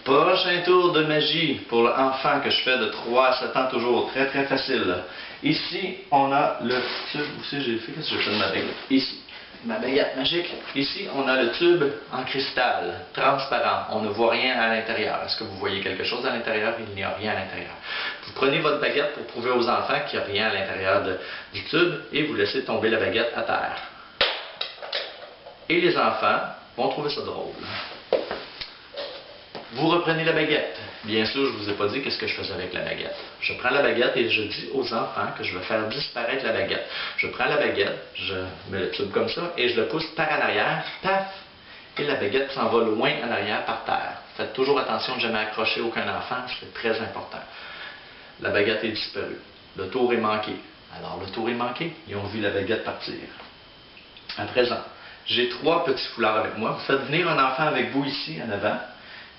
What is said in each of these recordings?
Prochain tour de magie pour l'enfant que je fais de 3 à 7 ans toujours. Très très facile. Ici, on a le tube. Où c'est que j'ai fait? Qu'est-ce que j'ai fait de ma baguette? Ici. Ma baguette magique. Ici, on a le tube en cristal, transparent. On ne voit rien à l'intérieur. Est-ce que vous voyez quelque chose à l'intérieur? Il n'y a rien à l'intérieur. Vous prenez votre baguette pour prouver aux enfants qu'il n'y a rien à l'intérieur du tube et vous laissez tomber la baguette à terre. Et les enfants vont trouver ça drôle. Vous reprenez la baguette. Bien sûr, je ne vous ai pas dit qu'est-ce que je faisais avec la baguette. Je prends la baguette et je dis aux enfants que je vais faire disparaître la baguette. Je prends la baguette, je mets le tube comme ça et je le pousse par en arrière, paf, et la baguette s'en va loin en arrière par terre. Faites toujours attention de ne jamais accrocher aucun enfant, c'est très important. La baguette est disparue. Le tour est manqué. Alors, le tour est manqué, ils ont vu la baguette partir. À présent, j'ai 3 petits foulards avec moi. Vous faites venir un enfant avec vous ici, en avant,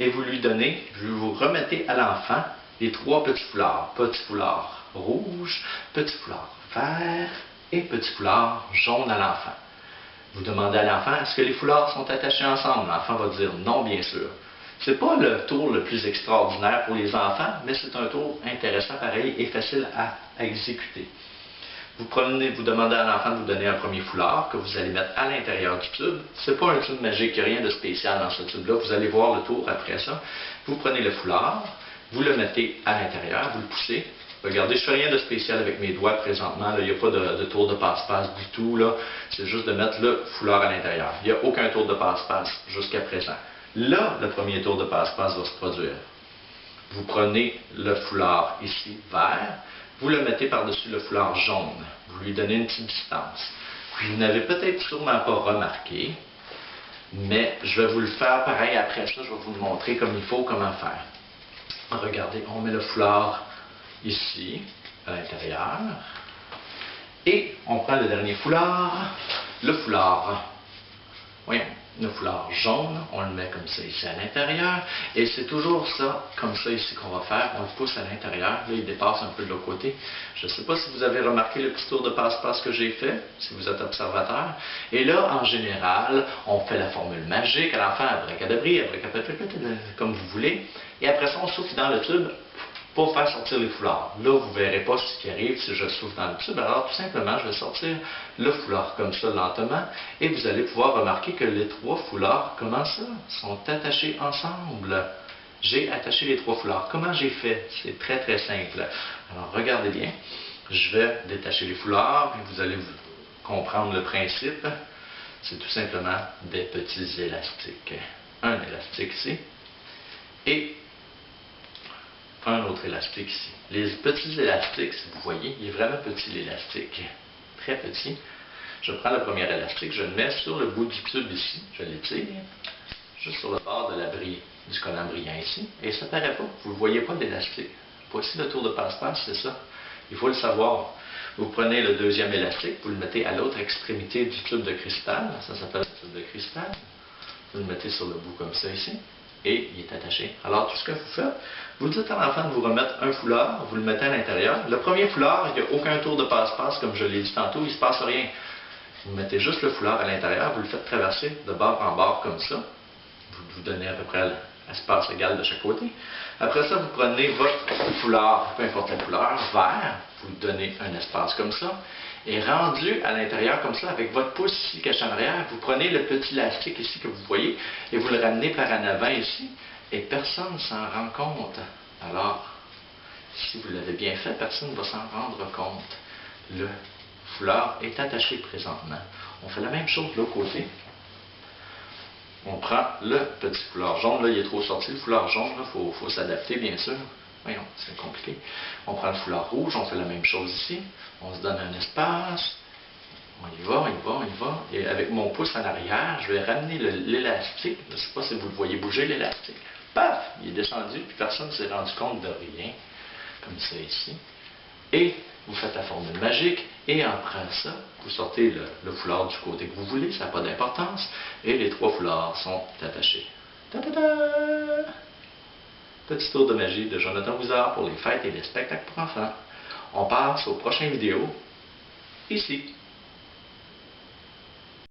et vous lui donnez, vous remettez à l'enfant les 3 petits foulards. Petit foulard rouge, petit foulard vert et petit foulard jaune à l'enfant. Vous demandez à l'enfant, est-ce que les foulards sont attachés ensemble? L'enfant va dire non, bien sûr. Ce n'est pas le tour le plus extraordinaire pour les enfants, mais c'est un tour intéressant, pareil, et facile à exécuter. Vous demandez à l'enfant de vous donner un premier foulard que vous allez mettre à l'intérieur du tube. Ce n'est pas un tube magique, il n'y a rien de spécial dans ce tube-là. Vous allez voir le tour après ça. Vous prenez le foulard, vous le mettez à l'intérieur, vous le poussez. Regardez, je ne fais rien de spécial avec mes doigts présentement. Là. Il n'y a pas de tour de passe-passe du tout. C'est juste de mettre le foulard à l'intérieur. Il n'y a aucun tour de passe-passe jusqu'à présent. Là, le premier tour de passe-passe va se produire. Vous prenez le foulard ici, vert. Vous le mettez par-dessus le foulard jaune. Vous lui donnez une petite distance. Vous n'avez peut-être sûrement pas remarqué, mais je vais vous le faire pareil après ça. Je vais vous le montrer comme il faut, comment faire. Regardez, on met le foulard ici, à l'intérieur. Et on prend le dernier foulard, le foulard, voyons, le foulard jaune, on le met comme ça ici à l'intérieur, et c'est toujours ça, comme ça ici qu'on va faire, on le pousse à l'intérieur, là il dépasse un peu de l'autre côté. Je ne sais pas si vous avez remarqué le petit tour de passe-passe que j'ai fait, si vous êtes observateur, et là, en général, on fait la formule magique à l'enfant, abracadabri, comme vous voulez, et après ça, on souffle dans le tube pour faire sortir les foulards. Là, vous ne verrez pas ce qui arrive si je souffle dans le tube. Alors, tout simplement, je vais sortir le foulard comme ça, lentement, et vous allez pouvoir remarquer que les 3 foulards, comment ça, sont attachés ensemble. J'ai attaché les 3 foulards. Comment j'ai fait? C'est très, très simple. Alors, regardez bien. Je vais détacher les foulards, et vous allez comprendre le principe. C'est tout simplement des petits élastiques. Un élastique ici, et un autre élastique ici. Les petits élastiques, si vous voyez, il est vraiment petit l'élastique. Très petit. Je prends le premier élastique, je le mets sur le bout du tube ici, je l'étire, juste sur le bord de du collant brillant ici, et ça ne paraît pas, vous ne voyez pas l'élastique. Voici le tour de passe-passe, c'est ça. Il faut le savoir. Vous prenez le deuxième élastique, vous le mettez à l'autre extrémité du tube de cristal, ça s'appelle le tube de cristal. Vous le mettez sur le bout comme ça ici. Et il est attaché. Alors, tout ce que vous faites, vous dites à l'enfant de vous remettre un foulard, vous le mettez à l'intérieur. Le premier foulard, il n'y a aucun tour de passe-passe, comme je l'ai dit tantôt, il ne se passe rien. Vous mettez juste le foulard à l'intérieur, vous le faites traverser de bord en bord comme ça. Vous donnez à peu près l'espace égal de chaque côté. Après ça, vous prenez votre foulard, peu importe la couleur, vert, vous donnez un espace comme ça. Et rendu à l'intérieur comme ça, avec votre pouce ici caché en arrière, vous prenez le petit élastique ici que vous voyez et vous le ramenez par en avant ici et personne ne s'en rend compte. Alors, si vous l'avez bien fait, personne ne va s'en rendre compte. Le foulard est attaché présentement. On fait la même chose de l'autre côté. On prend le petit foulard jaune. Là, il est trop sorti, le foulard jaune. Il faut s'adapter, bien sûr. Voyons, c'est compliqué. On prend le foulard rouge, on fait la même chose ici. On se donne un espace. On y va, on y va, on y va. Et avec mon pouce en arrière, je vais ramener l'élastique. Je ne sais pas si vous le voyez bouger, l'élastique. Paf! Il est descendu, puis personne ne s'est rendu compte de rien. Comme ça ici. Et vous faites la formule magique. Et après ça, vous sortez le foulard du côté que vous voulez. Ça n'a pas d'importance. Et les 3 foulards sont attachés. Ta-ta-ta! Petit tour de magie de Jonathan Bouchard pour les fêtes et les spectacles pour enfants. On passe aux prochaines vidéos, ici.